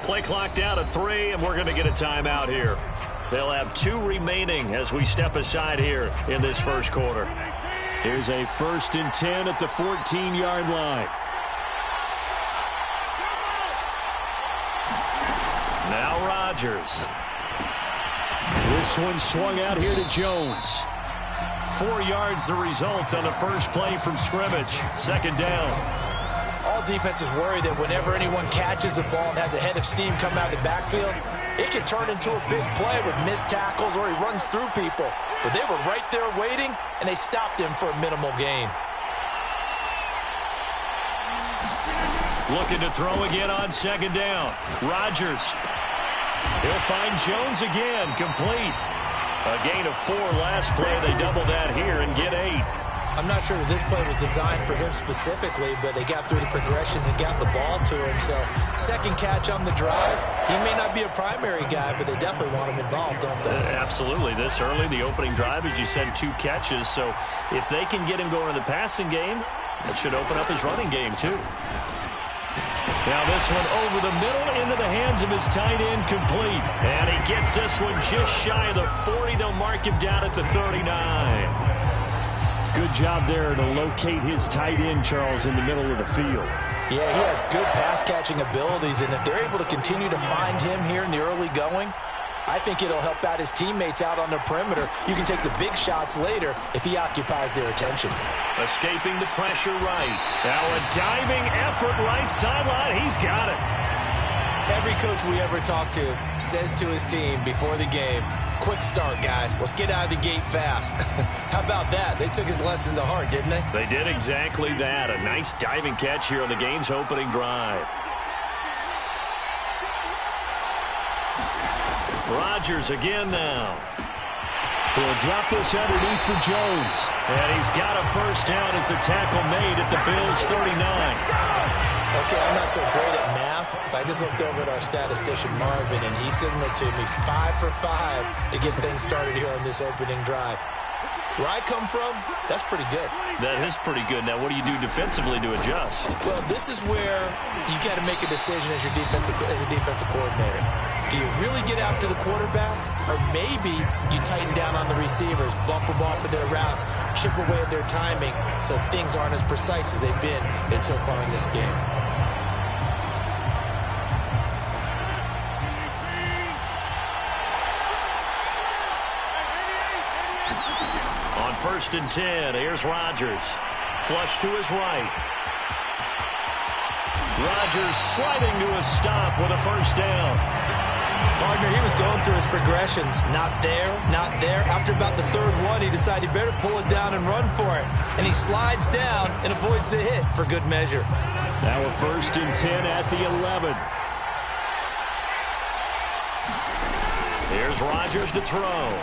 Play clock down to 3, and we're going to get a timeout here. They'll have 2 remaining as we step aside here in this first quarter. Here's a 1st and 10 at the 14-yard line. Now Rodgers. This one swung out here to Jones. 4 yards the result on the first play from scrimmage. 2nd down. All defenses worry that whenever anyone catches the ball and has a head of steam coming out of the backfield, it can turn into a big play with missed tackles or he runs through people. But they were right there waiting, and they stopped him for a minimal gain. Looking to throw again on 2nd down. Rodgers. He'll find Jones again, complete. A gain of 4 last play. They double that here and get 8. I'm not sure that this play was designed for him specifically, but they got through the progressions and got the ball to him. So, 2nd catch on the drive. He may not be a primary guy, but they definitely want him involved, don't they? Absolutely. This early, the opening drive, as you said, 2 catches. So, if they can get him going in the passing game, that should open up his running game, too. Now this one over the middle into the hands of his tight end, complete. And he gets this one just shy of the 40. They'll mark him down at the 39. Good job there to locate his tight end, Charles, in the middle of the field. Yeah, he has good pass-catching abilities, and if they're able to continue to find him here in the early going, I think it'll help out his teammates out on the perimeter. You can take the big shots later if he occupies their attention. Escaping the pressure right. Now a diving effort right sideline. He's got it. Every coach we ever talk to says to his team before the game, quick start, guys. Let's get out of the gate fast. How about that? They took his lesson to heart, didn't they? They did exactly that. A nice diving catch here on the game's opening drive. Rodgers again now. He'll drop this underneath for Jones. And he's got a first down as the tackle made at the Bills' 39. Okay, I'm not so great at math, but I just looked over at our statistician, Marvin, and he signaled to me 5 for 5 to get things started here on this opening drive. Where I come from, that's pretty good. That is pretty good. Now, what do you do defensively to adjust? Well, this is where you got to make a decision as a defensive coordinator. Do you really get after the quarterback, or maybe you tighten down on the receivers, bump them off of their routes, chip away at their timing, so things aren't as precise as they've been so far in this game? On 1st and 10, here's Rodgers. Flush to his right. Rodgers sliding to a stop with a first down. Partner, he was going through his progressions. Not there, not there. After about the 3rd one, he decided he better pull it down and run for it. And he slides down and avoids the hit for good measure. Now a 1st and 10 at the 11. Here's Rodgers to throw.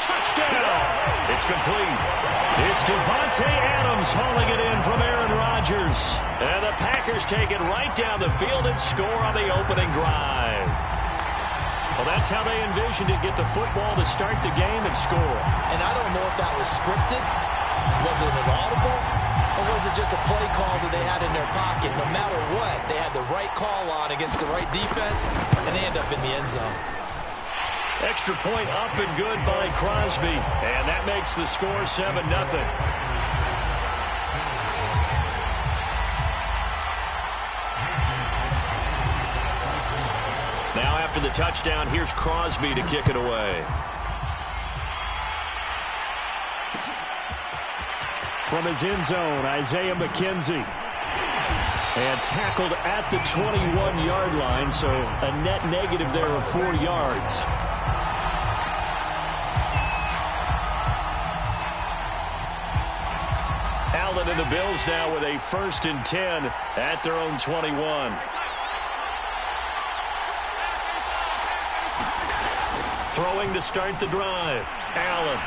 Touchdown! It's complete. It's Devontae Adams hauling it in from Aaron Rodgers. And the Packers take it right down the field and score on the opening drive. Well, that's how they envisioned it. Get the football to start the game and score. And I don't know if that was scripted. Was it an audible? Or was it just a play call that they had in their pocket? No matter what, they had the right call on against the right defense, and they end up in the end zone. Extra point up and good by Crosby. And that makes the score 7-0. Now after the touchdown, here's Crosby to kick it away. From his end zone, Isaiah McKenzie. And tackled at the 21-yard line, so a net negative there of 4 yards. Allen and the Bills now with a 1st and 10 at their own 21. Throwing to start the drive. Allen.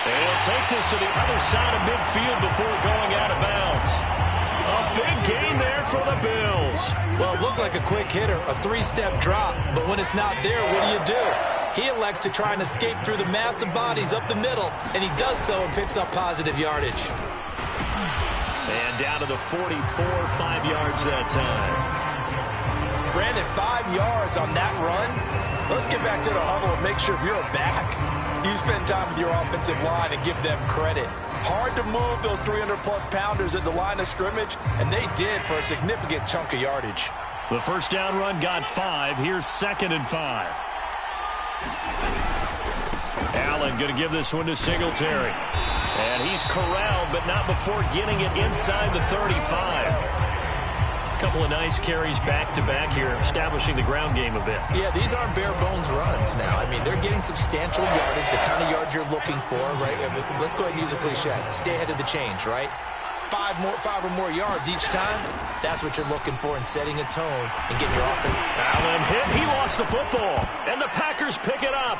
They'll take this to the other side of midfield before going out of bounds. A big gain there for the Bills. Well, it looked like a quick hitter, a 3-step drop, but when it's not there, what do? He elects to try and escape through the mass of bodies up the middle, and he does so and picks up positive yardage. And down to the 44, 5 yards that time. Brandon, 5 yards on that run. Let's get back to the huddle and make sure if you're a back, you spend time with your offensive line and give them credit. Hard to move those 300-plus pounders at the line of scrimmage, and they did for a significant chunk of yardage. The first down run got 5. Here's 2nd and 5. Allen going to give this one to Singletary. And he's corralled, but not before getting it inside the 35. A couple of nice carries back-to-back here, establishing the ground game a bit. Yeah, these aren't bare-bones runs now. I mean, they're getting substantial yardage, the kind of yards you're looking for, right? I mean, let's go ahead and use a cliche. Stay ahead of the change, right? 5 or more yards each time, that's what you're looking for in setting a tone and getting your offense. Allen hit. He lost the football, and the Packers pick it up.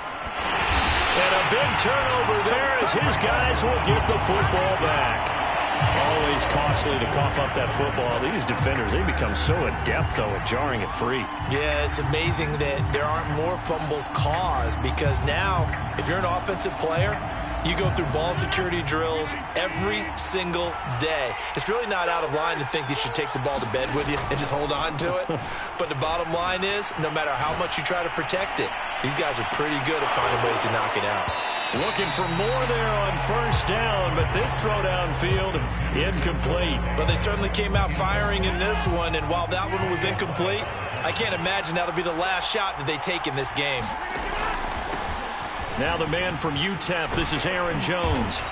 And a big turnover there as his guys will get the football back. Always costly to cough up that football. These defenders, they become so adept, though, at jarring it free. Yeah, it's amazing that there aren't more fumbles caused because now, if you're an offensive player, you go through ball security drills every single day. It's really not out of line to think that you should take the ball to bed with you and just hold on to it. But the bottom line is, no matter how much you try to protect it, these guys are pretty good at finding ways to knock it out. Looking for more there on first down, but this throw downfield, incomplete. But they certainly came out firing in this one, and while that one was incomplete, I can't imagine that'll be the last shot that they take in this game. Now the man from UTEP, this is Aaron Jones.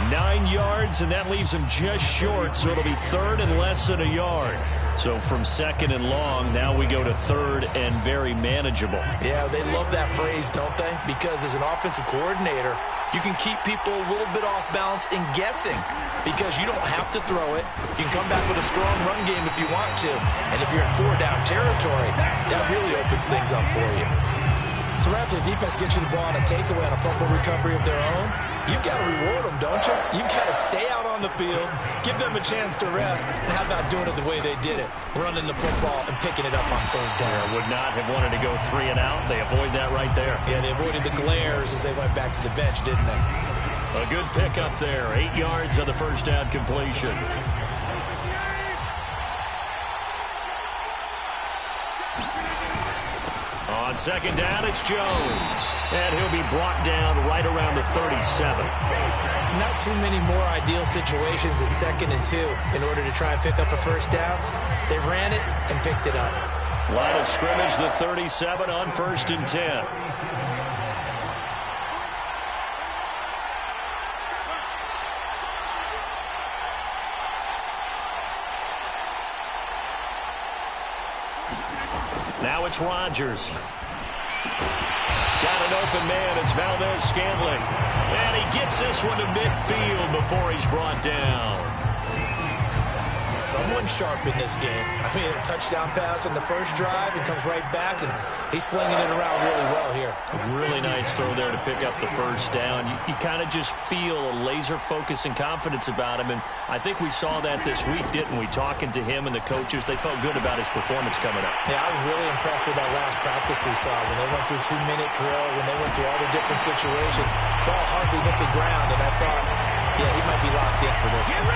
9 yards, and that leaves him just short, so it'll be 3rd and less than a yard. So from 2nd and long, now we go to 3rd and very manageable. Yeah, they love that phrase, don't they? Because as an offensive coordinator, you can keep people a little bit off balance and guessing because you don't have to throw it. You can come back with a strong run game if you want to. And if you're in 4-down territory, that really opens things up for you. So right after the defense gets you the ball on a takeaway on a fumble recovery of their own, you've got to reward them, don't you? You've got to stay out on the field, give them a chance to rest, and how about doing it the way they did it, running the football and picking it up on 3rd down. Would not have wanted to go 3 and out. They avoid that right there. Yeah, they avoided the glares as they went back to the bench, didn't they? A good pickup there. 8 yards on the first down completion. On 2nd down, it's Jones. And he'll be brought down right around the 37. Not too many more ideal situations at 2nd and 2 in order to try and pick up a first down. They ran it and picked it up. Line of scrimmage, the 37 on 1st and 10. Now it's Rodgers. Got an open man. It's Valdez-Scantling. And he gets this one to midfield before he's brought down. Someone sharp in this game. I mean, a touchdown pass on the first drive and comes right back, and he's flinging it around really well here. Really nice throw there to pick up the first down. You kind of just feel a laser focus and confidence about him, and I think we saw that this week, didn't we? Talking to him and the coaches, they felt good about his performance coming up. Yeah, I was really impressed with that last practice we saw when they went through 2-minute drill, when they went through all the different situations. Ball hardly hit the ground, and I thought, yeah, he might be locked in for this one.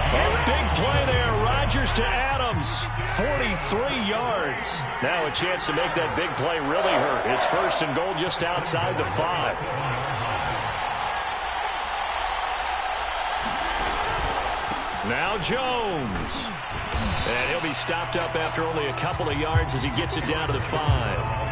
A big play there. Rodgers to Adams. 43 yards. Now a chance to make that big play really hurt. It's 1st and goal just outside the 5. Now Jones. And he'll be stopped up after only a couple of yards as he gets it down to the 5.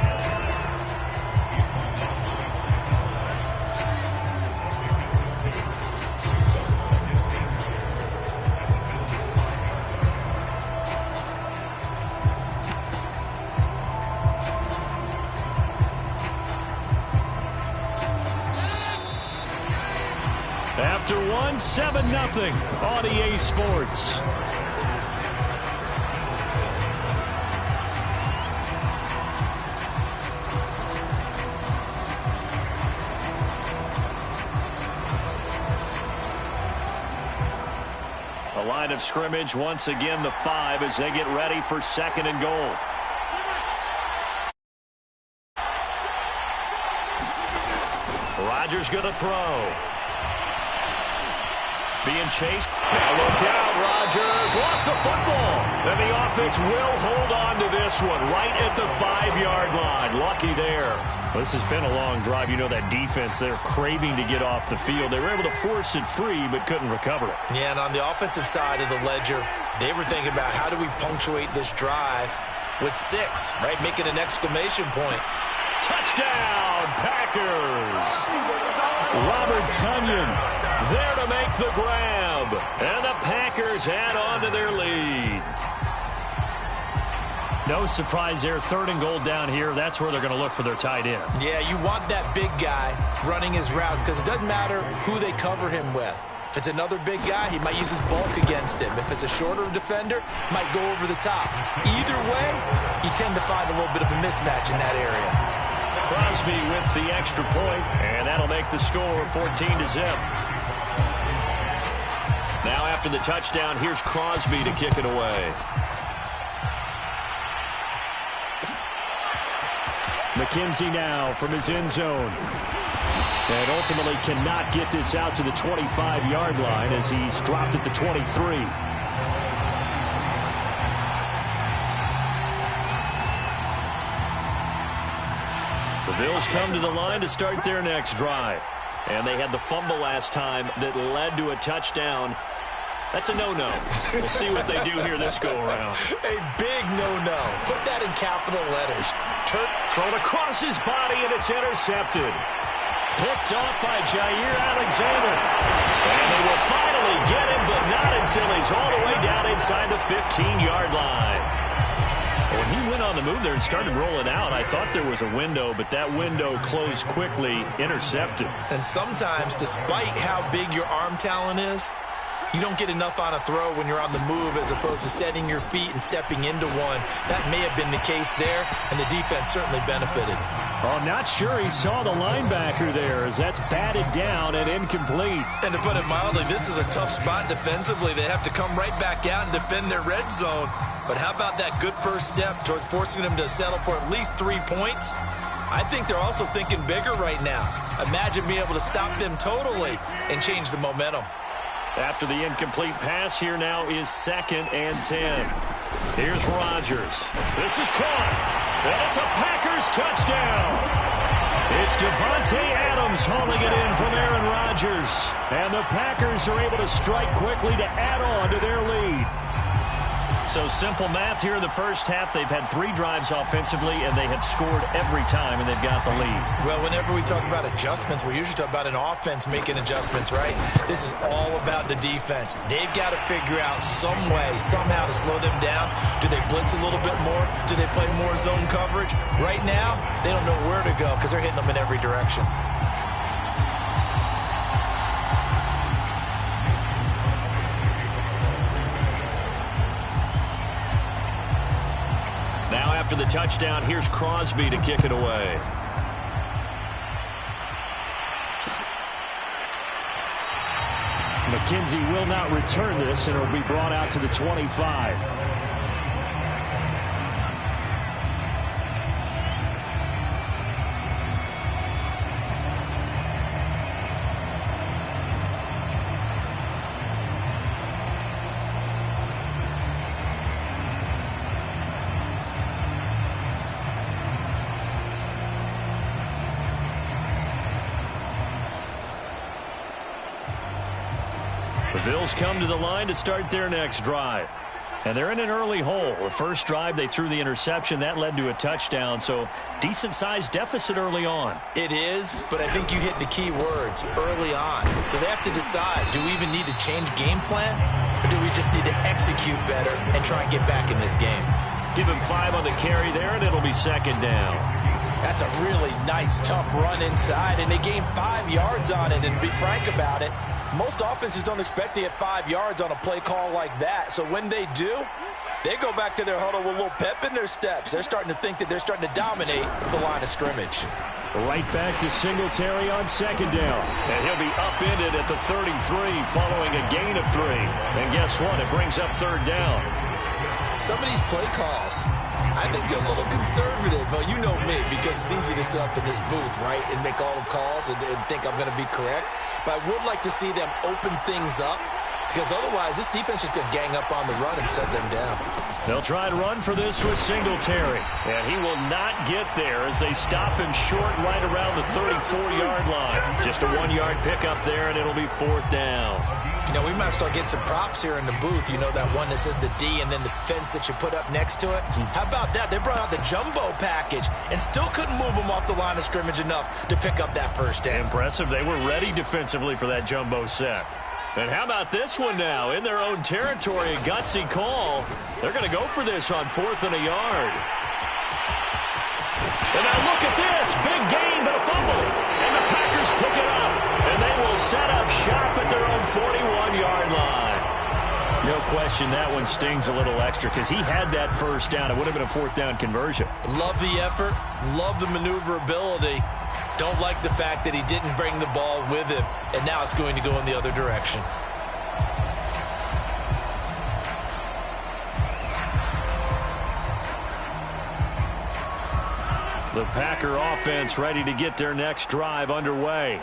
After one, 7-0 on EA Sports. A line of scrimmage, once again the 5 as they get ready for 2nd and goal. Rodgers going to throw. being chased. Now look out, Rodgers lost the football. And the offense will hold on to this one right at the 5-yard line. Lucky there. Well, this has been a long drive. You know that defense, they're craving to get off the field. They were able to force it free, but couldn't recover it. Yeah, and on the offensive side of the ledger, they were thinking about how do we punctuate this drive with 6, right? Making an exclamation point. Touchdown, Packers! Robert Tonyan there to make the grab. And the Packers add on to their lead. No surprise there. 3rd and goal down here. That's where they're going to look for their tight end. Yeah, you want that big guy running his routes because it doesn't matter who they cover him with. If it's another big guy, he might use his bulk against him. If it's a shorter defender, might go over the top. Either way, you tend to find a little bit of a mismatch in that area. Crosby with the extra point, and that'll make the score 14-0. Now after the touchdown, here's Crosby to kick it away. McKenzie now from his end zone. And ultimately cannot get this out to the 25-yard line as he's dropped at the 23. The Bills come to the line to start their next drive. And they had the fumble last time that led to a touchdown. That's a no-no. We'll see what they do here this go-around. A big no-no. Put that in capital letters. Thrown across his body, and it's intercepted. Picked off by Jair Alexander. And they will finally get him, but not until he's all the way down inside the 15-yard line. When he went on the move there and started rolling out, I thought there was a window, but that window closed quickly, intercepted. And sometimes, despite how big your arm talent is, you don't get enough on a throw when you're on the move as opposed to setting your feet and stepping into one. That may have been the case there, and the defense certainly benefited. Oh, I'm not sure he saw the linebacker there as that's batted down and incomplete. And to put it mildly, this is a tough spot defensively. They have to come right back out and defend their red zone. But how about that good first step towards forcing them to settle for at least 3 points? I think they're also thinking bigger right now. Imagine being able to stop them totally and change the momentum. After the incomplete pass, here now is 2nd and 10. Here's Rodgers. This is caught. And it's a Packers touchdown. It's Davante Adams hauling it in from Aaron Rodgers. And the Packers are able to strike quickly to add on to their lead. So simple math here in the first half. They've had 3 drives offensively, and they have scored every time, and they've got the lead. Well, whenever we talk about adjustments, we usually talk about an offense making adjustments, right? This is all about the defense. They've got to figure out some way, somehow to slow them down. Do they blitz a little bit more? Do they play more zone coverage? Right now, they don't know where to go because they're hitting them in every direction. After the touchdown, here's Crosby to kick it away. McKenzie will not return this, and it'll be brought out to the 25. The Bills come to the line to start their next drive. And they're in an early hole. The first drive, they threw the interception. That led to a touchdown, so decent-sized deficit early on. It is, but I think you hit the key words, early on. So they have to decide, do we even need to change game plan, or do we just need to execute better and try and get back in this game? Give him 5 on the carry there, and it'll be 2nd down. That's a really nice, tough run inside, and they gained 5 yards on it. And to be frank about it, most offenses don't expect to get 5 yards on a play call like that. So when they do, they go back to their huddle with a little pep in their steps. They're starting to think that they're starting to dominate the line of scrimmage. Right back to Singletary on 2nd down. And he'll be upended at the 33 following a gain of 3. And guess what? It brings up 3rd down. Some of these play calls, I think they're a little conservative, but you know me, because it's easy to sit up in this booth, right, and make all the calls and think I'm going to be correct. But I would like to see them open things up because otherwise this defense is going to gang up on the run and set them down. They'll try and run for this with Singletary, and he will not get there as they stop him short right around the 34-yard line. Just a 1-yard pickup there, and it'll be 4th down. You know, we might start getting some props here in the booth. You know, that one that says the D and then the fence that you put up next to it? How about that? They brought out the jumbo package and still couldn't move them off the line of scrimmage enough to pick up that first down. Impressive. They were ready defensively for that jumbo set. And how about this one now? In their own territory, a gutsy call. They're going to go for this on 4th and a yard. And now look at this. Big gain, but a fumble. And the Packers pick it up. And they will set up shop at their own 41-yard line. No question that one stings a little extra because he had that first down. It would have been a 4th down conversion. Love the effort. Love the maneuverability. Don't like the fact that he didn't bring the ball with him. And now it's going to go in the other direction. The Packer offense ready to get their next drive underway.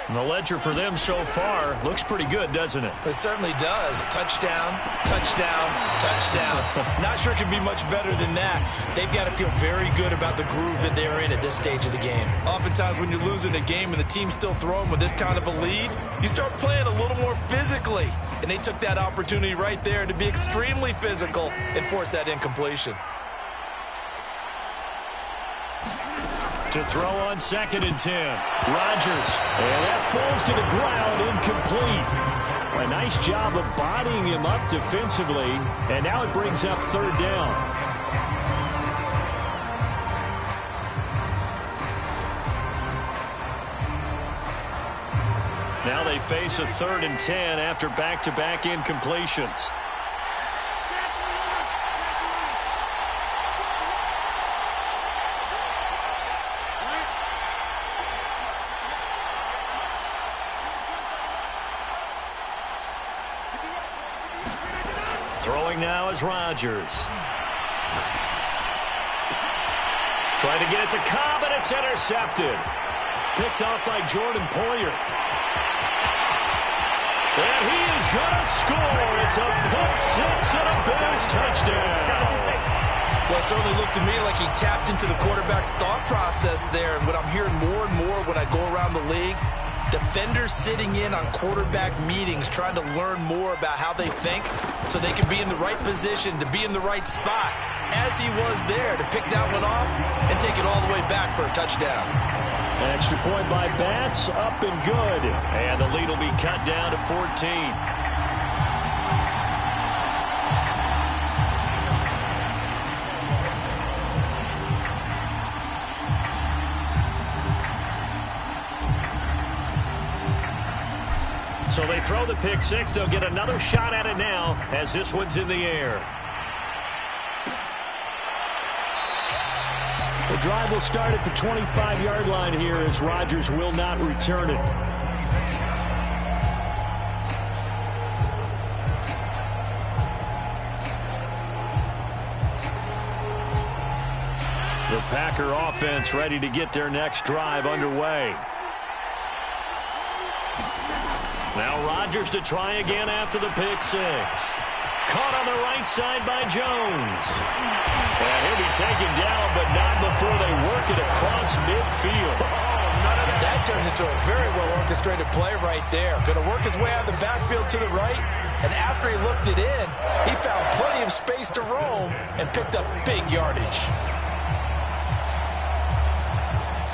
And the ledger for them so far looks pretty good, doesn't it? It certainly does. Touchdown, touchdown, touchdown. Not sure it can be much better than that. They've got to feel very good about the groove that they're in at this stage of the game. Oftentimes when you're losing a game and the team's still throwing with this kind of a lead, you start playing a little more physically. And they took that opportunity right there to be extremely physical and force that incompletion. To throw on 2nd and 10. Rodgers. And that falls to the ground, incomplete. A nice job of bodying him up defensively. And now it brings up 3rd down. Now they face a 3rd and 10 after back-to-back incompletions. Throwing now is Rodgers. Trying to get it to Cobb, and it's intercepted. Picked off by Jordan Poyer. And he is going to score. It's a pick six and a Bears touchdown. Well, it certainly looked to me like he tapped into the quarterback's thought process there. And what I'm hearing more and more when I go around the league, defenders sitting in on quarterback meetings trying to learn more about how they think so they can be in the right position to be in the right spot, as he was there to pick that one off and take it all the way back for a touchdown. An extra point by Bass, up and good. And the lead will be cut down to 14. So they throw the pick six. They'll get another shot at it now as this one's in the air. The drive will start at the 25-yard line here as Rodgers will not return it. The Packer offense ready to get their next drive underway. Now Rodgers to try again after the pick six. Caught on the right side by Jones. And he'll be taken down, but not before they work it across midfield. That turned into a very well-orchestrated play right there. Going to work his way out of the backfield to the right, and after he looked it in, he found plenty of space to roam and picked up big yardage.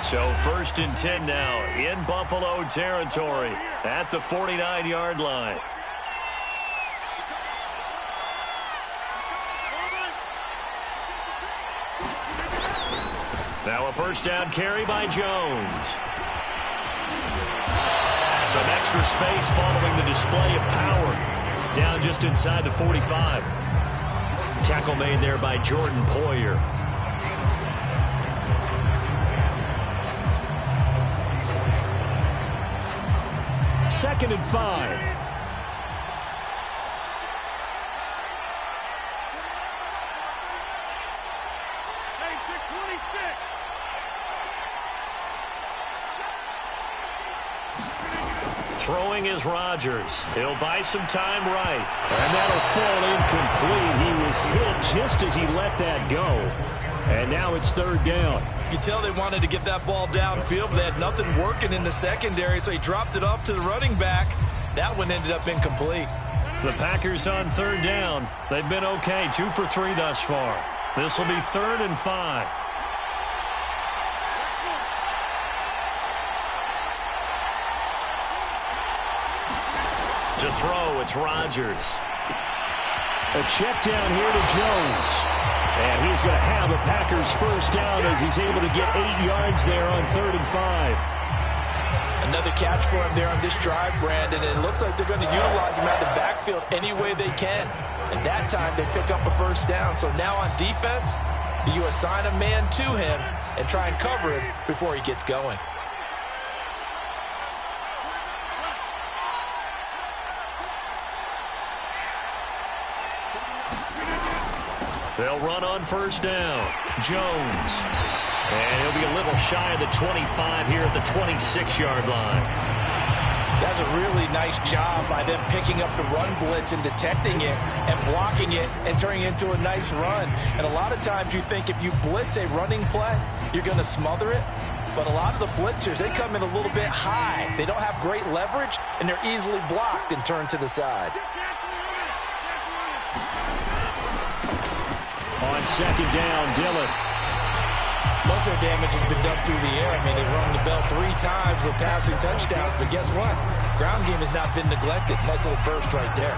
So 1st and 10 now in Buffalo territory at the 49-yard line. Now a first down carry by Jones. Some extra space following the display of power. Down just inside the 45. Tackle made there by Jordan Poyer. Second and 5. Throwing is Rodgers. He'll buy some time right. And that'll fall incomplete. He was hit just as he let that go. And now it's third down. You can tell they wanted to get that ball downfield, but they had nothing working in the secondary, so he dropped it off to the running back. That one ended up incomplete. The Packers on third down. They've been okay, 2 for 3 thus far. This will be 3rd and 5. To throw, it's Rodgers. A check down here to Jones. And he's going to have the Packers first down as he's able to get 8 yards there on 3rd and 5. Another catch for him there on this drive, Brandon, and it looks like they're going to utilize him out of the backfield any way they can. And that time they pick up a first down. So now on defense, do you assign a man to him and try and cover him before he gets going? They'll run on first down. Jones. And he'll be a little shy of the 25 here at the 26-yard line. That's a really nice job by them picking up the run blitz and detecting it and blocking it and turning it into a nice run. And a lot of times you think if you blitz a running play, you're going to smother it. But a lot of the blitzers, they come in a little bit high. They don't have great leverage, and they're easily blocked and turned to the side. On second down, Dillon. Most of their damage has been done through the air. I mean, they've rung the bell 3 times with passing touchdowns, but guess what? Ground game has not been neglected. Nice little burst right there.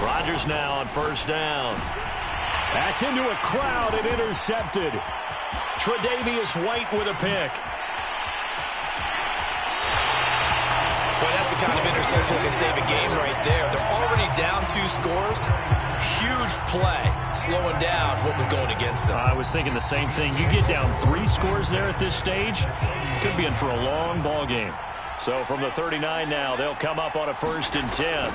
Rodgers now on first down. That's into a crowd and intercepted. Tre'Davious White with a pick. Boy, that's the kind of interception that can save a game right there. They're already down 2 scores. Huge play, slowing down what was going against them. I was thinking the same thing. You get down 3 scores there at this stage, could be in for a long ball game. So from the 39 now, they'll come up on a 1st and 10.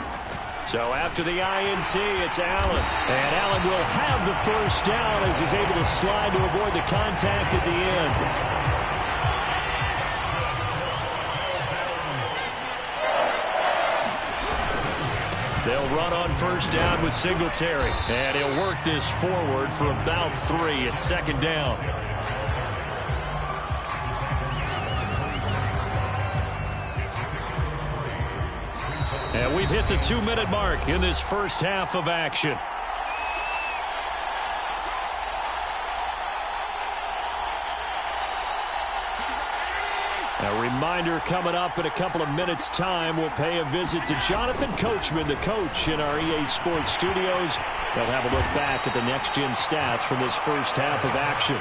So after the INT, it's Allen. And Allen will have the first down as he's able to slide to avoid the contact at the end. They'll run on first down with Singletary. And he'll work this forward for about 3 at second down. And we've hit the 2-minute mark in this first half of action. A reminder coming up in a couple of minutes' time. We'll pay a visit to Jonathan Coachman, the coach in our EA Sports studios. They'll have a look back at the next-gen stats from this first half of action.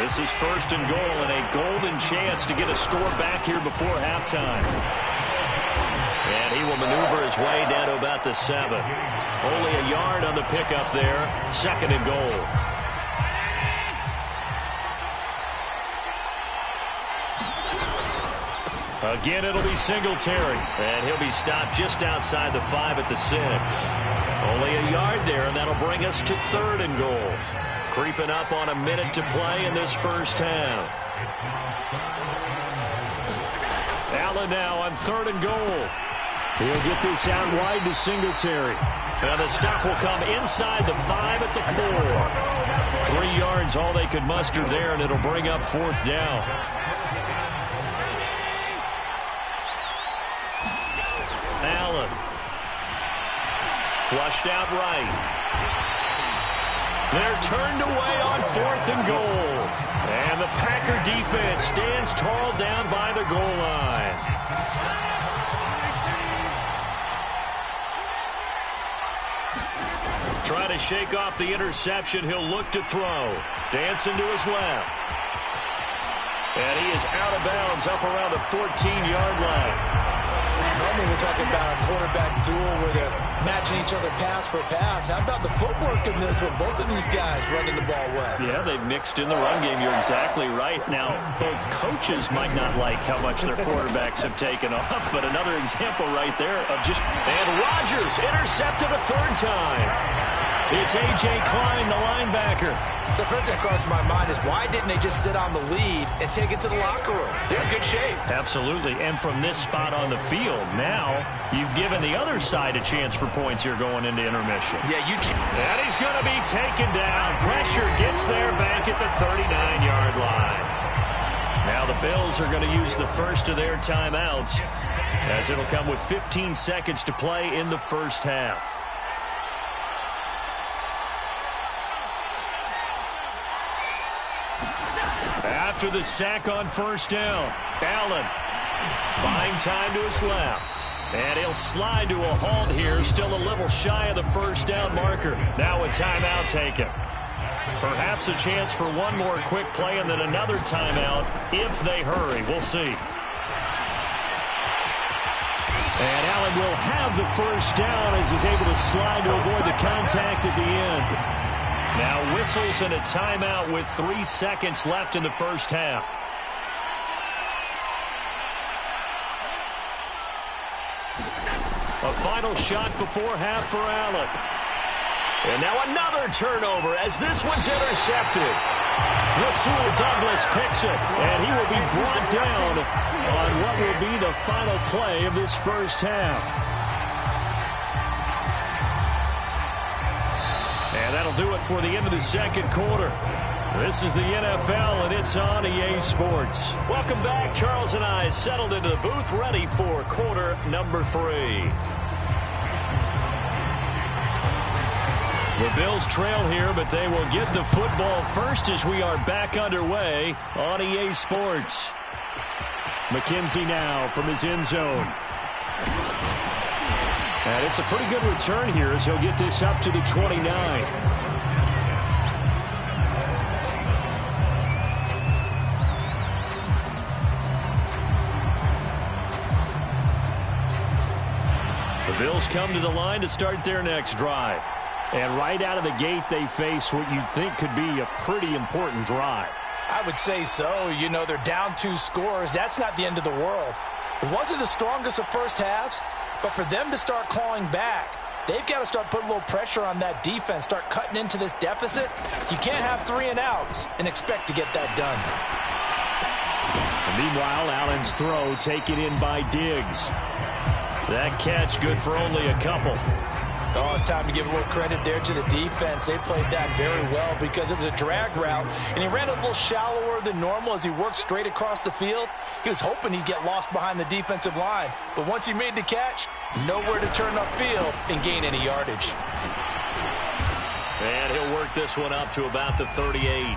This is 1st and goal and a golden chance to get a score back here before halftime. And he will maneuver his way down to about the 7. Only a yard on the pickup there. 2nd and goal. Again, it'll be Singletary. And he'll be stopped just outside the 5 at the 6. Only a yard there, and that'll bring us to 3rd and goal. Creeping up on a minute to play in this first half. Allen now on 3rd and goal. He'll get this out wide to Singletary. And the stop will come inside the 5 at the 4. 3 yards, all they could muster there, and it'll bring up 4th down. Allen. Flushed out right. They're turned away on 4th and goal. And the Packer defense stands tall down by the goal line. Trying to shake off the interception. He'll look to throw. Dancing to his left. And he is out of bounds up around the 14-yard line. Normally when talk about a quarterback duel where they're matching each other pass for pass. How about the footwork in this one? Both of these guys running the ball well. Yeah, they've mixed in the run game. You're exactly right. Now, both coaches might not like how much their quarterbacks have taken off, but another example right there of just... And Rodgers intercepted a third time. It's A.J. Klein, the linebacker. So first thing that crosses my mind is why didn't they just sit on the lead and take it to the locker room? They're in good shape. Absolutely. And from this spot on the field, now you've given the other side a chance for points here going into intermission. Yeah, and he's going to be taken down. Pressure gets there back at the 39-yard line. Now the Bills are going to use the first of their timeouts as it'll come with 15 seconds to play in the first half. After the sack on first down, Allen buying time to his left. And he'll slide to a halt here, still a little shy of the first down marker. Now a timeout taken. Perhaps a chance for one more quick play and then another timeout if they hurry. We'll see. And Allen will have the first down as he's able to slide to avoid the contact at the end. Now whistles and a timeout with 3 seconds left in the first half. A final shot before half for Allen. And now another turnover as this one's intercepted. Rasul Douglas picks it, and he will be brought down on what will be the final play of this first half. And that'll do it for the end of the second quarter. This is the NFL, and it's on EA Sports. Welcome back. Charles and I settled into the booth, ready for quarter number 3. The Bills trail here, but they will get the football first as we are back underway on EA Sports. McKenzie now from his end zone. And it's a pretty good return here as he'll get this up to the 29. The Bills come to the line to start their next drive. And right out of the gate, they face what you'd think could be a pretty important drive. I would say so. You know, they're down 2 scores. That's not the end of the world. It wasn't the strongest of first halves, but for them to start clawing back, they've got to start putting a little pressure on that defense, start cutting into this deficit. You can't have 3 and outs and expect to get that done. And meanwhile, Allen's throw taken in by Diggs. That catch good for only a couple. Oh, it's time to give a little credit there to the defense. They played that very well because it was a drag route, and he ran a little shallower than normal as he worked straight across the field. He was hoping he'd get lost behind the defensive line, but once he made the catch, nowhere to turn upfield and gain any yardage. And he'll work this one up to about the 38.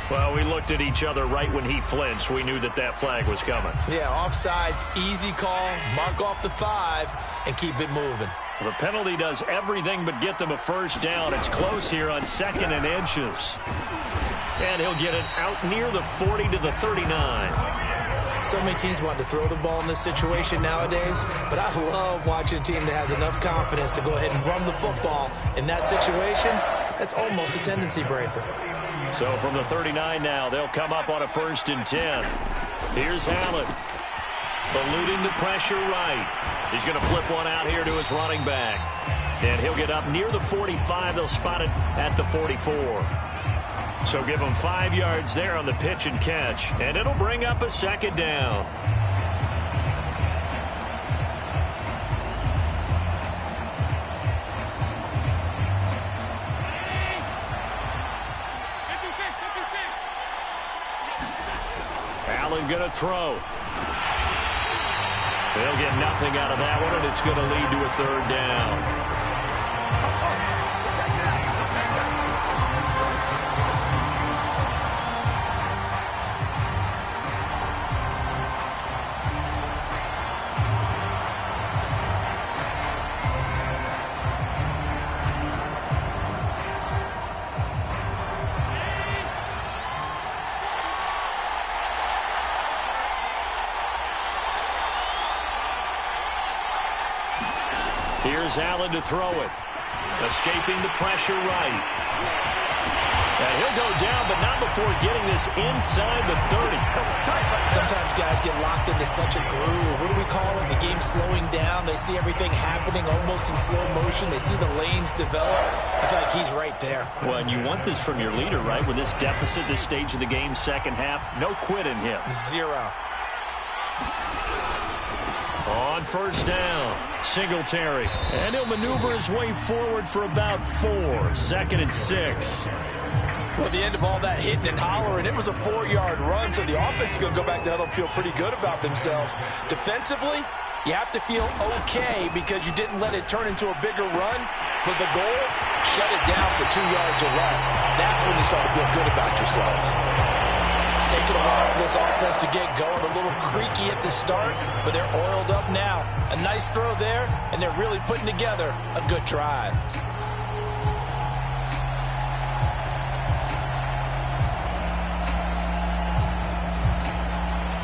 Well, we looked at each other right when he flinched. We knew that that flag was coming. Yeah, offsides, easy call, mark off the 5, and keep it moving. The penalty does everything but get them a first down. It's close here on 2nd and inches. And he'll get it out near the 40 to the 39. So many teams want to throw the ball in this situation nowadays, but I love watching a team that has enough confidence to go ahead and run the football. In that situation, that's almost a tendency breaker. So from the 39 now, they'll come up on a 1st and 10. Here's Allen. Eluding the pressure right. He's going to flip one out here to his running back. And he'll get up near the 45. They'll spot it at the 44. So give him 5 yards there on the pitch and catch. And it'll bring up a 2nd down. Allen going to throw. They'll get nothing out of that one, and it's going to lead to a 3rd down. Here's Allen to throw it. Escaping the pressure right. And he'll go down, but not before getting this inside the 30. Sometimes guys get locked into such a groove. What do we call it? The game slowing down. They see everything happening almost in slow motion. They see the lanes develop. I feel like he's right there. Well, and you want this from your leader, right? With this deficit, this stage of the game, second half, no quit in him. Zero. On first down, Singletary. And he'll maneuver his way forward for about 4. 2nd and 6. Well, at the end of all that hitting and hollering, it was a 4-yard run, so the offense is going to go back down and feel pretty good about themselves. Defensively, you have to feel okay because you didn't let it turn into a bigger run. But the goal, shut it down for 2 yards or less. That's when you start to feel good about yourselves. It's taken a while for this offense to get going. A little creaky at the start, but they're oiled up now. A nice throw there, and they're really putting together a good drive.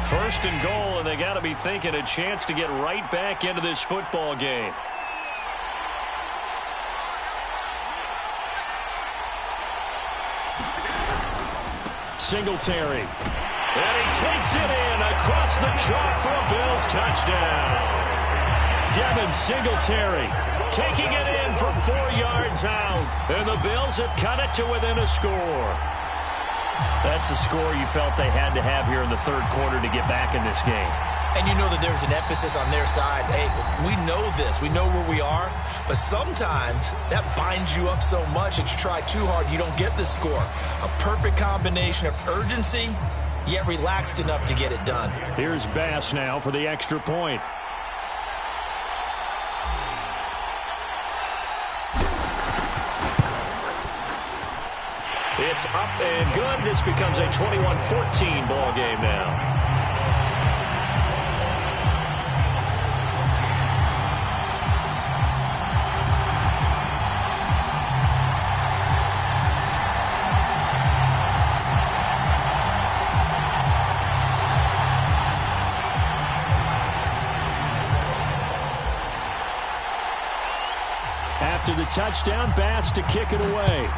First and goal, and they got to be thinking a chance to get right back into this football game. Singletary. And he takes it in across the chalk for a Bills touchdown. Devin Singletary taking it in from 4 yards out. And the Bills have cut it to within a score. That's a score you felt they had to have here in the third quarter to get back in this game. And you know that there's an emphasis on their side. Hey, we know this. We know where we are. But sometimes that binds you up so much that you try too hard, you don't get the score. A perfect combination of urgency, yet relaxed enough to get it done. Here's Bass now for the extra point. It's up and good. This becomes a 21-14 ball game now. After the touchdown, Bass to kick it away.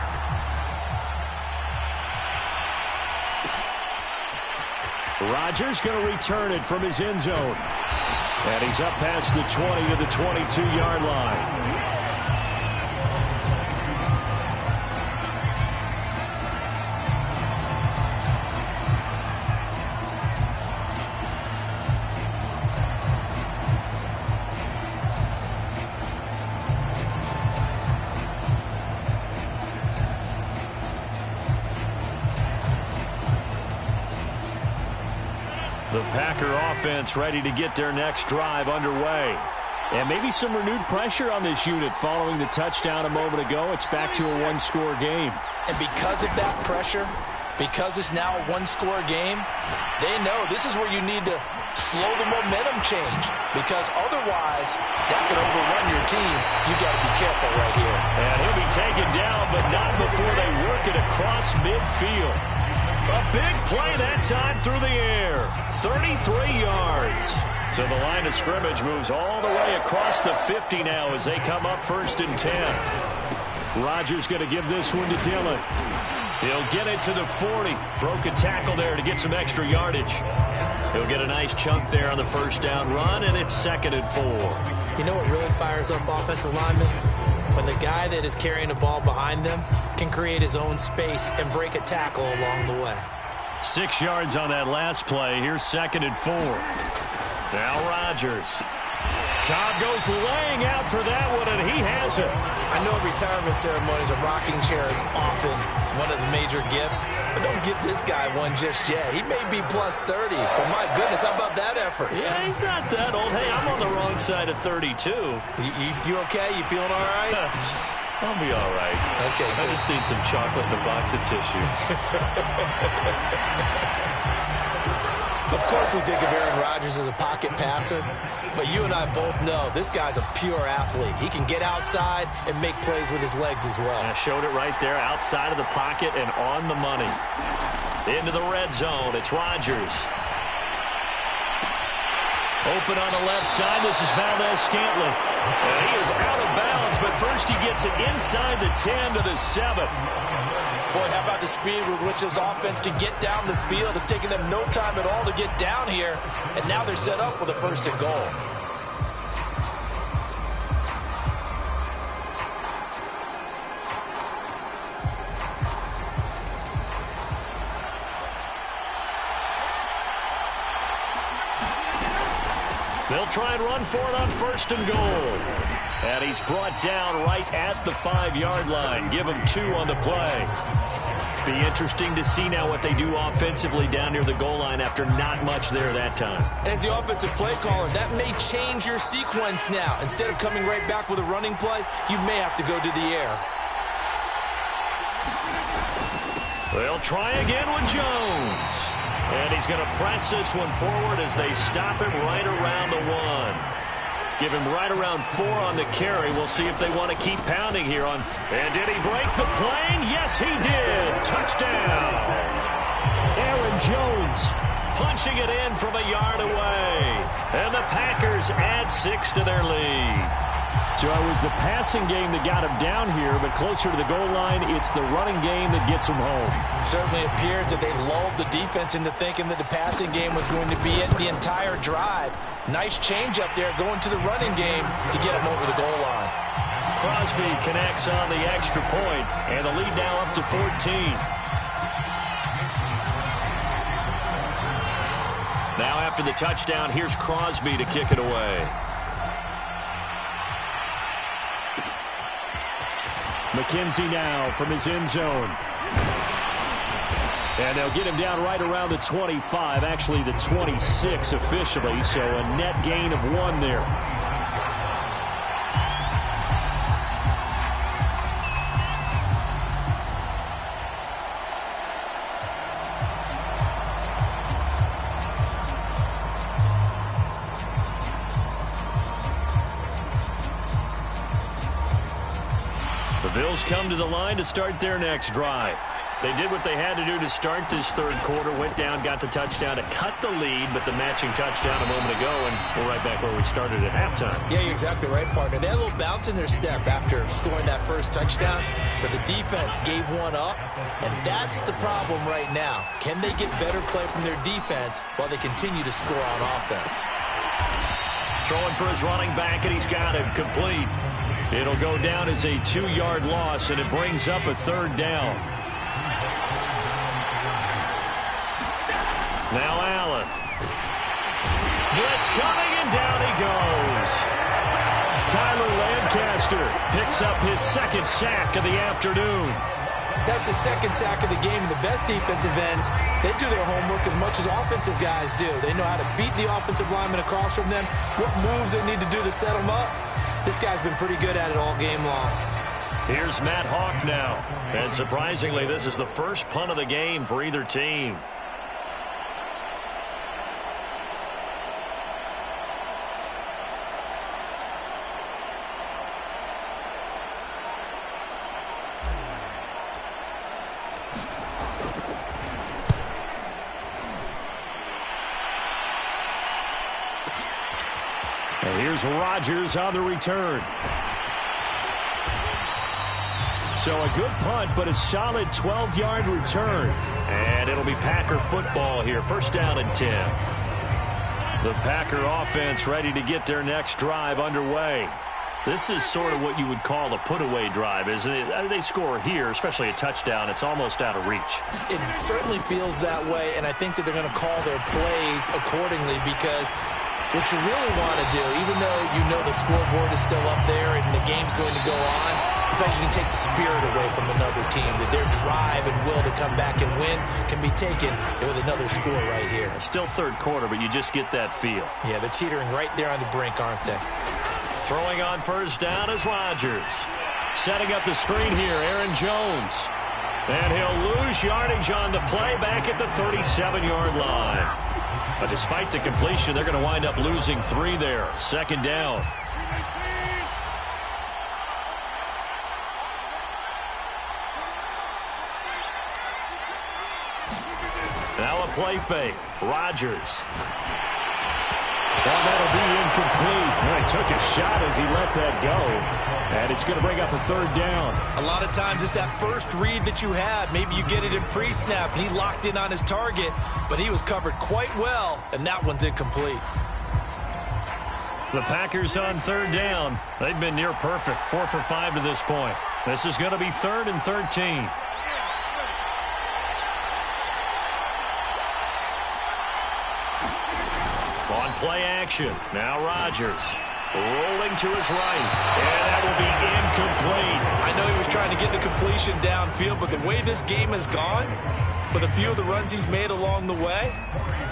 Rodgers going to return it from his end zone. And he's up past the 20 to the 22-yard line. The Packer offense ready to get their next drive underway. And maybe some renewed pressure on this unit following the touchdown a moment ago. It's back to a one-score game. And because of that pressure, because it's now a one-score game, they know this is where you need to slow the momentum change. Because otherwise, that could overrun your team. You got to be careful right here. And he'll be taken down, but not before they work it across midfield. A big play that time through the air. 33 yards. So the line of scrimmage moves all the way across the 50 now as they come up 1st and 10. Rodgers going to give this one to Dillon. He'll get it to the 40. Broke a tackle there to get some extra yardage. He'll get a nice chunk there on the first down run, and it's 2nd and 4. You know what really fires up offensive linemen? When the guy that is carrying the ball behind them can create his own space and break a tackle along the way. 6 yards on that last play. Here's 2nd and 4. Now Rodgers. Cobb goes laying out for that one, and he has it. I know retirement ceremonies, a rocking chair is often one of the major gifts, but don't give this guy one just yet. He may be plus 30, but my goodness, how about that effort? Yeah, he's not that old. Hey, I'm on the wrong side of 32. You okay? You feeling all right? I'll be all right. Okay, I just need some chocolate and a box of tissue. Of course we think of Aaron Rodgers as a pocket passer, but you and I both know this guy's a pure athlete. He can get outside and make plays with his legs as well. I showed it right there, outside of the pocket and on the money. Into the red zone, it's Rodgers. Open on the left side. This is Valdez-Scantling. And he is out of bounds, but first he gets it inside the 10 to the 7. Boy, how about the speed with which this offense can get down the field? It's taking them no time at all to get down here, and now they're set up with a first and goal. They'll try and run for it on first and goal. And he's brought down right at the 5-yard line. Give him 2 on the play. Be interesting to see now what they do offensively down near the goal line after not much there that time. As the offensive play caller, that may change your sequence now. Instead of coming right back with a running play, you may have to go to the air. They'll try again with Jones. And he's going to press this one forward as they stop him right around the 1. Give him right around 4 on the carry. We'll see if they want to keep pounding here on. And did he break the plane? Yes, he did. Touchdown. Aaron Jones punching it in from a yard away. And the Packers add 6 to their lead. So it was the passing game that got him down here, but closer to the goal line, it's the running game that gets him home. It certainly appears that they lulled the defense into thinking that the passing game was going to be it the entire drive. Nice change up there going to the running game to get him over the goal line. Crosby connects on the extra point, and the lead now up to 14. Now after the touchdown, here's Crosby to kick it away. McKenzie now from his end zone. And they'll get him down right around the 25, actually the 26 officially, so a net gain of 1 there. The Bills come to the line to start their next drive. They did what they had to do to start this third quarter, went down, got the touchdown to cut the lead, but the matching touchdown a moment ago, and we're right back where we started at halftime. Yeah, you're exactly right, partner. They had a little bounce in their step after scoring that first touchdown, but the defense gave one up, and that's the problem right now. Can they get better play from their defense while they continue to score on offense? Throwing for his running back, and he's got him complete. It'll go down as a 2-yard loss, and it brings up a third down. Now Allen. Blitz coming, and down he goes. Tyler Lancaster picks up his second sack of the afternoon. That's the second sack of the game, and the best defensive ends, they do their homework as much as offensive guys do. They know how to beat the offensive lineman across from them, what moves they need to do to set them up. This guy's been pretty good at it all game long. Here's Matt Hawk now. And surprisingly, this is the first punt of the game for either team. And here's Rodgers on the return. So a good punt, but a solid 12-yard return. And it'll be Packer football here. First down and 10. The Packer offense ready to get their next drive underway. This is sort of what you would call a put-away drive, isn't it? They score here, especially a touchdown. It's almost out of reach. It certainly feels that way, and I think that they're going to call their plays accordingly because what you really want to do, even though you know the scoreboard is still up there and the game's going to go on, in fact, you can take the spirit away from another team, that their drive and will to come back and win can be taken with another score right here. Still third quarter, but you just get that feel. Yeah, they're teetering right there on the brink, aren't they? Throwing on first down is Rodgers. Setting up the screen here, Aaron Jones. And he'll lose yardage on the play back at the 37-yard line. But despite the completion, they're going to wind up losing 3 there. Second down. Now a play fake. Rodgers. Well, that'll be incomplete. Well, he took a shot as he let that go. And it's going to bring up a third down. A lot of times it's that first read that you have. Maybe you get it in pre-snap, and he locked in on his target, but he was covered quite well, and that one's incomplete. The Packers on third down. They've been near perfect, 4 for 5 to this point. This is going to be 3rd and 13. On play action. Now Rodgers rolling to his right. And that will be incomplete. I know he was trying to get the completion downfield, but the way this game has gone, with a few of the runs he's made along the way,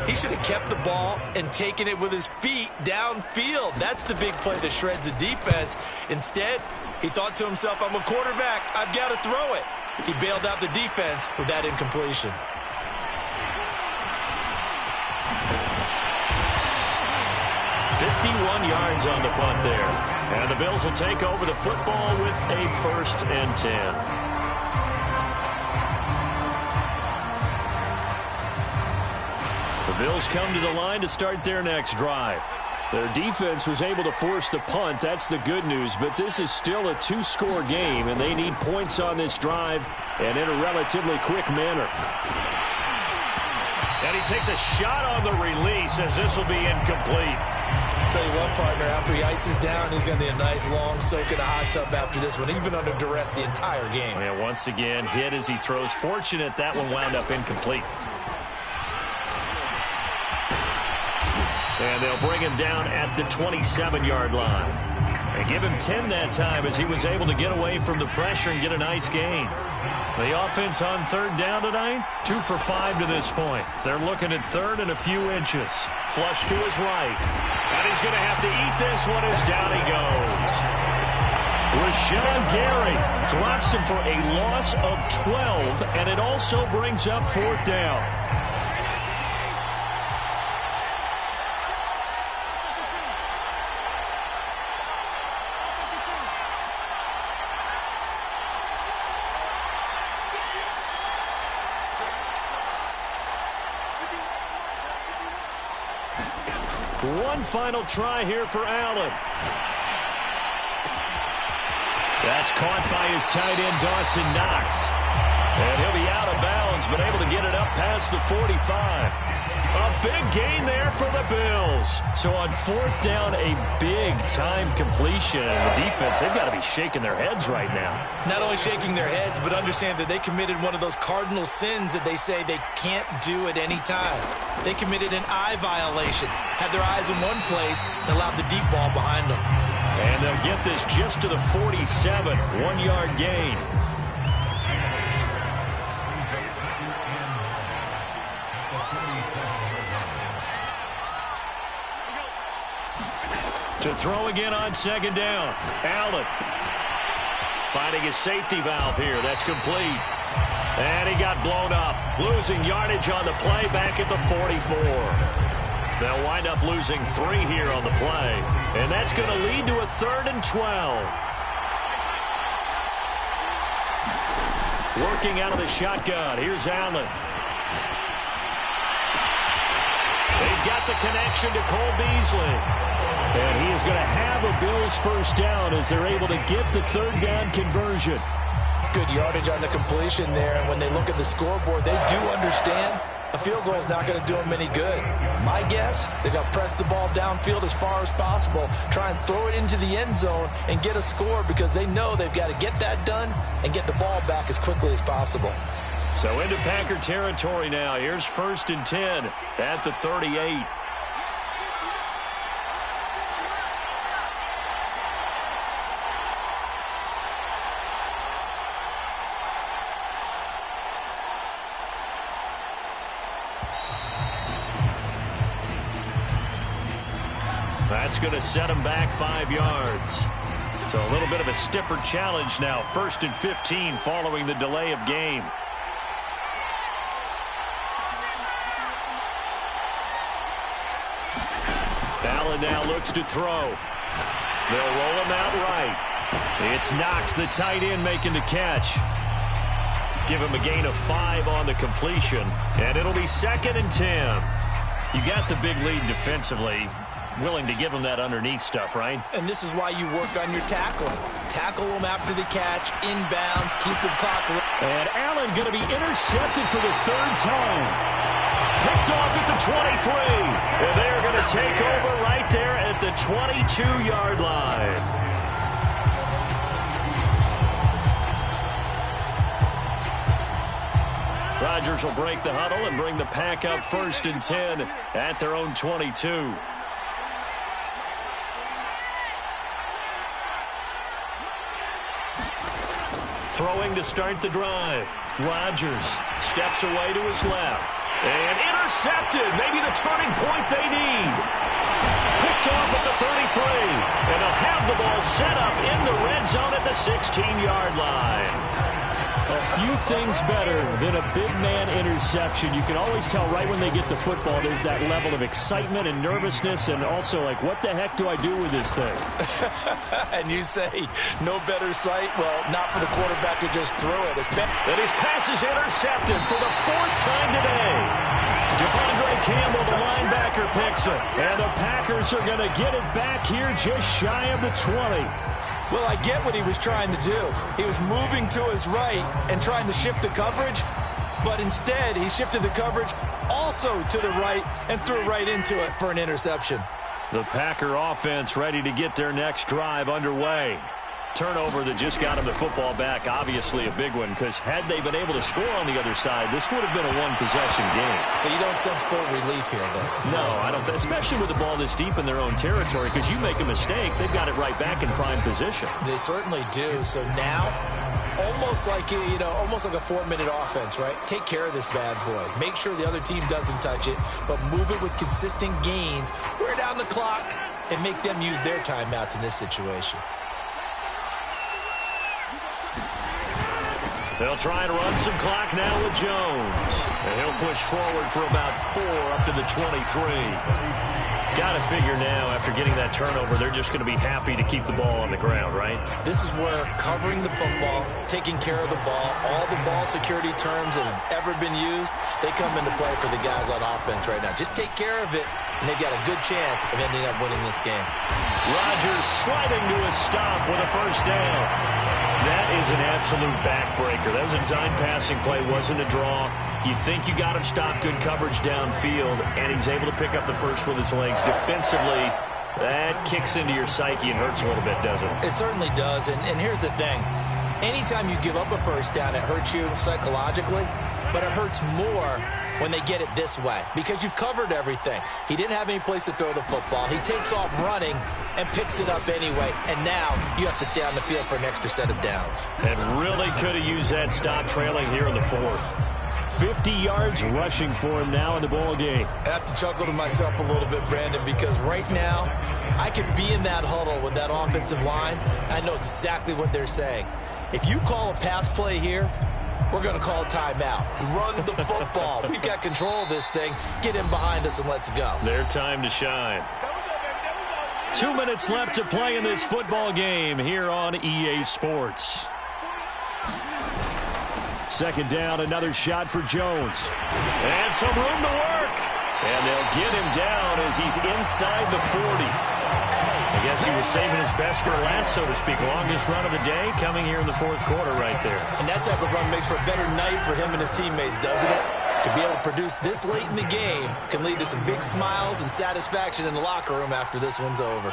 he should have kept the ball and taken it with his feet downfield. That's the big play that shreds the defense. Instead, he thought to himself, I'm a quarterback. I've got to throw it. He bailed out the defense with that incompletion. Yards on the punt there. And the Bills will take over the football with a 1st and 10. The Bills come to the line to start their next drive. Their defense was able to force the punt. That's the good news. But this is still a 2-score game, and they need points on this drive and in a relatively quick manner. And he takes a shot on the release as this will be incomplete. Tell you what, partner, after he ices down, he's going to need a nice long soak in a hot tub after this one. He's been under duress the entire game. And once again, hit as he throws. Fortunate that one wound up incomplete. And they'll bring him down at the 27-yard line. And give him 10 that time as he was able to get away from the pressure and get a nice gain. The offense on third down tonight, 2 for 5 to this point. They're looking at 3rd and a few inches. Flush to his right. And he's going to have to eat this one as down he goes. Rashawn Gary drops him for a loss of 12, and it also brings up 4th down. One final try here for Allen. That's caught by his tight end, Dawson Knox. And he'll be out of bounds, but able to get it up past the 45. A big gain there for the Bills. So on 4th down, a big-time completion. And the defense, they've got to be shaking their heads right now. Not only shaking their heads, but understand that they committed one of those cardinal sins that they say they can't do at any time. They committed an eye violation, had their eyes in one place, and allowed the deep ball behind them. And they'll get this just to the 47, 1-yard gain. To throw again on 2nd down. Allen finding his safety valve here. That's complete. And he got blown up. Losing yardage on the play back at the 44. They'll wind up losing 3 here on the play. And that's going to lead to a 3rd and 12. Working out of the shotgun. Here's Allen. He's got the connection to Cole Beasley. And he is going to have a Bills 1st down as they're able to get the 3rd down conversion. Good yardage on the completion there, and when they look at the scoreboard, they do understand a field goal is not going to do them any good. My guess, they're going to press the ball downfield as far as possible, try and throw it into the end zone and get a score because they know they've got to get that done and get the ball back as quickly as possible. So into Packer territory now. Here's 1st and 10 at the 38. That's going to set him back 5 yards. So a little bit of a stiffer challenge now. 1st and 15 following the delay of game. Allen now looks to throw. They'll roll him out right. It's Knox, the tight end, making the catch. Give him a gain of 5 on the completion. And it'll be 2nd and 10. You got the big lead defensively. willing to give him that underneath stuff, right? And this is why you work on your tackling. Tackle them after the catch, inbounds, keep the clock. And Allen going to be intercepted for the third time. Picked off at the 23. And they are going to take over right there at the 22-yard line. Rodgers will break the huddle and bring the pack up 1st and 10 at their own 22. Throwing to start the drive. Rodgers steps away to his left. And intercepted. Maybe the turning point they need. Picked off at the 33. And they'll have the ball set up in the red zone at the 16-yard line. A few things better than a big man interception. You can always tell right when they get the football, there's that level of excitement and nervousness, and also like, what the heck do I do with this thing? And you say, no better sight? Well, not for the quarterback to just throw it. And his pass is intercepted for the 4th time today. Devondre Campbell, the linebacker, picks it. And the Packers are going to get it back here just shy of the 20. Well, I get what he was trying to do. He was moving to his right and trying to shift the coverage, but instead he shifted the coverage also to the right and threw right into it for an interception. The Packer offense ready to get their next drive underway. Turnover that just got him the football back, obviously a big one, because had they been able to score on the other side, this would have been a one-possession game. So you don't sense full relief here, then? No, I don't, especially with the ball this deep in their own territory, because you make a mistake, they've got it right back in prime position. They certainly do. So now, almost like almost like a 4-minute offense, right? Take care of this bad boy. Make sure the other team doesn't touch it, but move it with consistent gains. Wear down the clock and make them use their timeouts in this situation. They'll try and run some clock now with Jones. And he'll push forward for about 4 up to the 23. Got to figure now, after getting that turnover, they're just going to be happy to keep the ball on the ground, right? This is where covering the football, taking care of the ball, all the ball security terms that have ever been used, they come into play for the guys on offense right now. Just take care of it, and they've got a good chance of ending up winning this game. Rodgers sliding to a stop with a 1st down. That is an absolute backbreaker. That was a design passing play, wasn't a draw. You think you got him stopped, good coverage downfield, and he's able to pick up the first with his legs. Defensively, that kicks into your psyche and hurts a little bit, doesn't it? It certainly does, and here's the thing. Anytime you give up a 1st down, it hurts you psychologically, but it hurts more when they get it this way, because you've covered everything. He didn't have any place to throw the football. He takes off running and picks it up anyway, and now you have to stay on the field for an extra set of downs. And really could have used that stop trailing here in the 4th. 50 yards rushing for him now in the ball game. I have to chuckle to myself a little bit, Brandon, because right now I could be in that huddle with that offensive line. I know exactly what they're saying. If you call a pass play here, we're going to call a timeout. Run the football. We've got control of this thing. Get in behind us and let's go. Their time to shine. 2 minutes left to play in this football game here on EA Sports. 2nd down, another shot for Jones. And some room to work. And they'll get him down as he's inside the 40. I guess he was saving his best for last, so to speak. Longest run of the day coming here in the 4th quarter right there. And that type of run makes for a better night for him and his teammates, doesn't it? To be able to produce this late in the game can lead to some big smiles and satisfaction in the locker room after this one's over.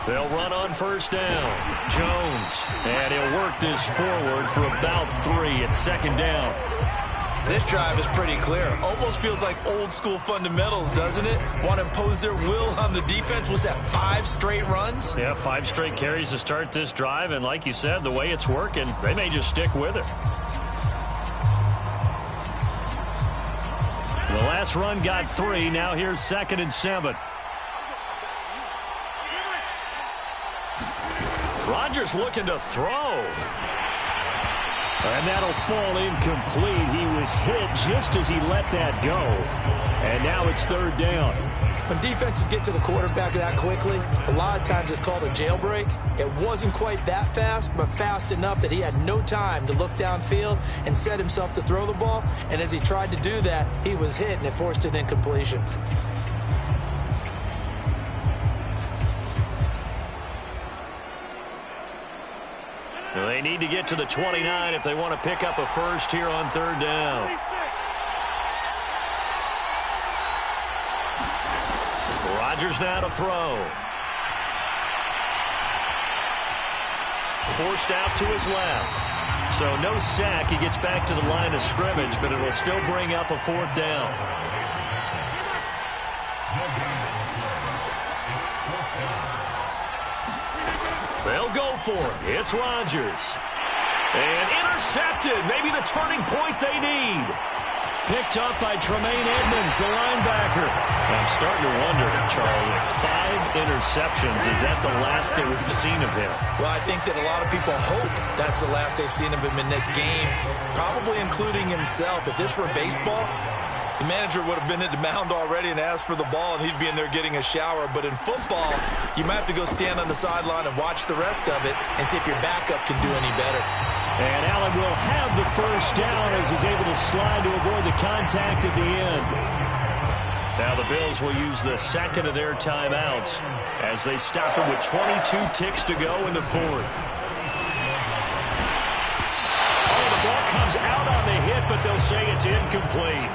They'll run on 1st down. Jones. And he'll work this forward for about 3 at 2nd down. This drive is pretty clear. Almost feels like old school fundamentals, doesn't it? Want to impose their will on the defense. Was that 5 straight runs? Yeah, 5 straight carries to start this drive. And like you said, the way it's working, they may just stick with it. The last run got 3. Now here's 2nd and 7. Rodgers looking to throw. And that'll fall incomplete. He was hit just as he let that go. And now it's 3rd down. When defenses get to the quarterback that quickly, a lot of times it's called a jailbreak. It wasn't quite that fast, but fast enough that he had no time to look downfield and set himself to throw the ball. And as he tried to do that, he was hit, and it forced an incompletion. They need to get to the 29 if they want to pick up a first here on third down. Rodgers now to throw. Forced out to his left. So no sack. He gets back to the line of scrimmage, but it will still bring up a fourth down. They'll go for it. It's Rodgers. And intercepted. Maybe the turning point they need. Picked up by Tremaine Edmonds, the linebacker. I'm starting to wonder, Charlie, 5 interceptions. Is that the last that we've seen of him? Well, I think that a lot of people hope that's the last they've seen of him in this game, probably including himself. If this were baseball, the manager would have been at the mound already and asked for the ball, and he'd be in there getting a shower. But in football, you might have to go stand on the sideline and watch the rest of it and see if your backup can do any better. And Allen will have the first down as he's able to slide to avoid the contact at the end. Now the Bills will use the second of their timeouts as they stop it with 22 ticks to go in the fourth. Oh, the ball comes out on the hit, but they'll say it's incomplete.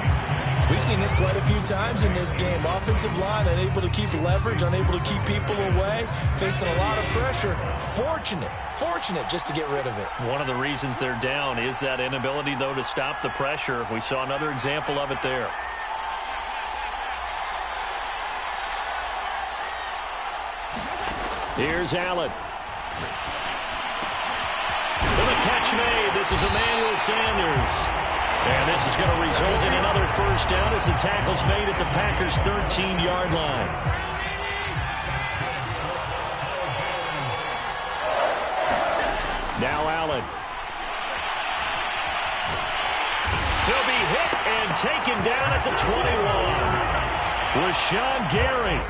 We've seen this quite a few times in this game. Offensive line unable to keep leverage, unable to keep people away, facing a lot of pressure. Fortunate just to get rid of it. One of the reasons they're down is that inability, though, to stop the pressure. We saw another example of it there. Here's Allen. For the catch made, this is Emmanuel Sanders. And this is going to result in another first down as the tackle's made at the Packers' 13-yard line. Now Allen. He'll be hit and taken down at the 21. Rashawn Gary.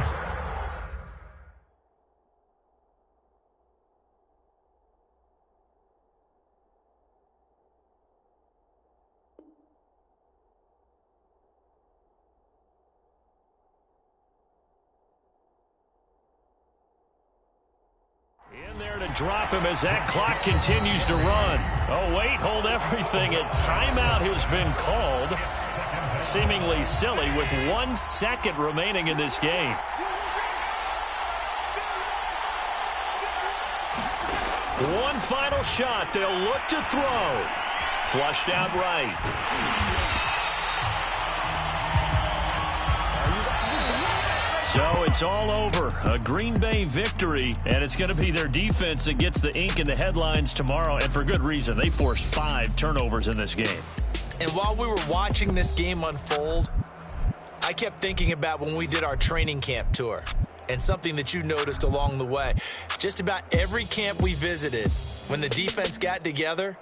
Drop him as that clock continues to run. Oh, wait, hold everything. A timeout has been called. Seemingly silly with 1 second remaining in this game. One final shot. They'll look to throw. Flushed out right. So it's all over. A Green Bay victory, and it's going to be their defense that gets the ink in the headlines tomorrow, and for good reason. They forced 5 turnovers in this game. And while we were watching this game unfold, I kept thinking about when we did our training camp tour and something that you noticed along the way. Just about every camp we visited, when the defense got together,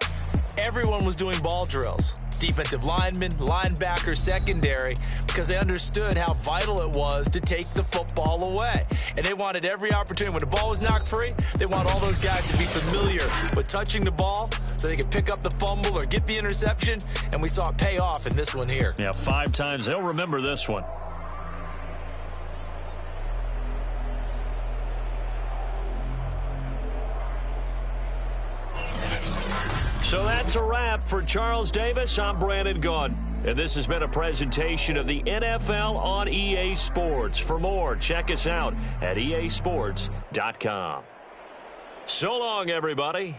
everyone was doing ball drills. Defensive linemen, linebackers, secondary, because they understood how vital it was to take the football away. And they wanted every opportunity. When the ball was knocked free, they want all those guys to be familiar with touching the ball so they could pick up the fumble or get the interception. And we saw it pay off in this one here. Yeah, 5 times. They'll remember this one. So that's a wrap for Charles Davis. I'm Brandon Gunn. And this has been a presentation of the NFL on EA Sports. For more, check us out at easports.com. So long, everybody.